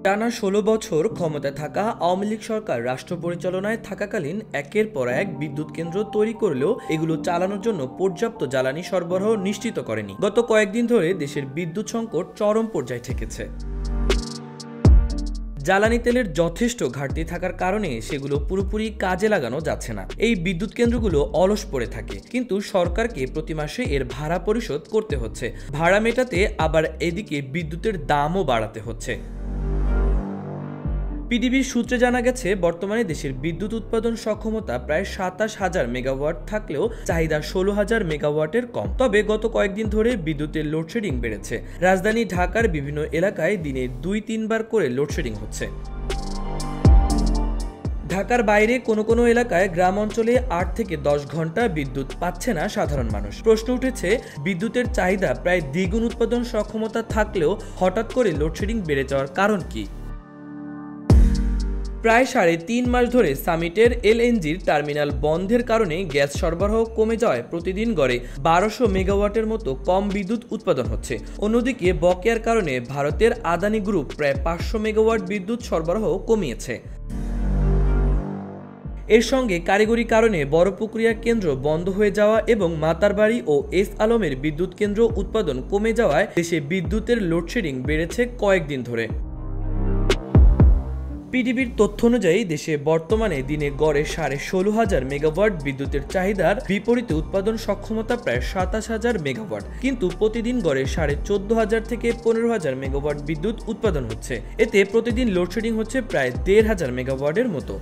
টানা ১৬ বছর ক্ষমতায় থাকা আওয়ামী লীগ সরকার রাষ্ট্র পরিচালনায় থাকাকালীন একের পর এক বিদ্যুৎ কেন্দ্র তৈরি করলেও এগুলো চালানোর জন্য পর্যাপ্ত জ্বালানি সরবরাহ নিশ্চিত করেনি। গত কয়েকদিন ধরে দেশের বিদ্যুৎ সংকট চরম পর্যায়ে ঠেকেছে। জ্বালানি তেলের যথেষ্ট ঘাটতি থাকার কারণে সেগুলো পুরোপুরি কাজে লাগানো যাচ্ছে না। এই বিদ্যুৎ কেন্দ্রগুলো অলস পড়ে থাকে, কিন্তু সরকারকে প্রতি মাসে এর ভাড়া পরিশোধ করতে হচ্ছে। ভাড়া মেটাতে আবার এদিকে বিদ্যুতের দামও বাড়াতে হচ্ছে। পিডিবির সূত্রে জানা গেছে, বর্তমানে দেশের বিদ্যুৎ উৎপাদন সক্ষমতা প্রায় ২৭,০০০ মেগাওয়াট থাকলেও চাহিদা ১৬,০০০ মেগাওয়াটের কম। তবে গত কয়েকদিন ধরে বিদ্যুতের লোডশেডিং বেড়েছে। রাজধানী ঢাকার বিভিন্ন এলাকায় দিনে ২-৩ বার করে লোডশেডিং হচ্ছে। ঢাকার বাইরে কোনো এলাকায় গ্রাম অঞ্চলে ৮ থেকে ১০ ঘন্টা বিদ্যুৎ পাচ্ছে না সাধারণ মানুষ। প্রশ্ন উঠেছে, বিদ্যুতের চাহিদা প্রায় দ্বিগুণ উৎপাদন সক্ষমতা থাকলেও হঠাৎ করে লোডশেডিং বেড়ে যাওয়ার কারণ কি? প্রায় ৩.৫ মাস ধরে সামিটের এলএনজির টার্মিনাল বন্ধের কারণে গ্যাস সরবরাহ কমে যাওয়ায় প্রতিদিন গড়ে ১২০০ মেগাওয়াটের মতো কম বিদ্যুৎ উৎপাদন হচ্ছে। অন্যদিকে বকেয়ার কারণে ভারতের আদানি গ্রুপ প্রায় ৫০০ মেগাওয়াট বিদ্যুৎ সরবরাহ কমিয়েছে। এর সঙ্গে কারিগরি কারণে বড় প্রক্রিয়া কেন্দ্র বন্ধ হয়ে যাওয়া এবং মাতারবাড়ি ও এস আলমের বিদ্যুৎ কেন্দ্র উৎপাদন কমে যাওয়ায় দেশে বিদ্যুতের লোডশেডিং বেড়েছে কয়েকদিন ধরে। পিডিবির তথ্য অনুযায়ী দেশে বর্তমানে দিনে গড়ে ১৬,৫০০ মেগাওয়াট বিদ্যুতের চাহিদার বিপরীতে উৎপাদন সক্ষমতা প্রায় ২৭,০০০ মেগাওয়াট, কিন্তু প্রতিদিন গড়ে ১৪,৫০০ থেকে ১৫,০০০ মেগাওয়াট বিদ্যুৎ উৎপাদন হচ্ছে। এতে প্রতিদিন লোডশেডিং হচ্ছে প্রায় ১৫০০ মেগাওয়াটের মতো।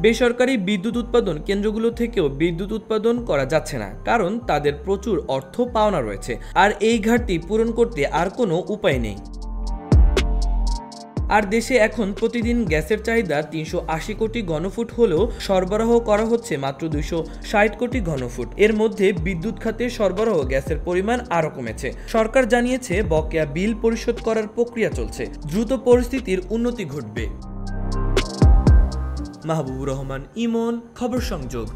বেসরকারি বিদ্যুৎ উৎপাদন কেন্দ্রগুলো থেকেও বিদ্যুৎ উৎপাদন করা যাচ্ছে না, কারণ তাদের প্রচুর অর্থ পাওনা রয়েছে, আর এই ঘাটতি পূরণ করতে আর কোনো উপায় নেই। আর দেশে এখন প্রতিদিন গ্যাসের চাহিদা ৩৮০ কোটি ঘনফুট হলেও সরবরাহ করা হচ্ছে মাত্র ২৬০ কোটি ঘনফুট। এর মধ্যে বিদ্যুৎ খাতে সরবরাহ গ্যাসের পরিমাণ আরও কমেছে। সরকার জানিয়েছে, বকেয়া বিল পরিশোধ করার প্রক্রিয়া চলছে। দ্রুত পরিস্থিতির উন্নতি ঘটবে। মাহবুবুর রহমান ইমন, খবর সংযোগ।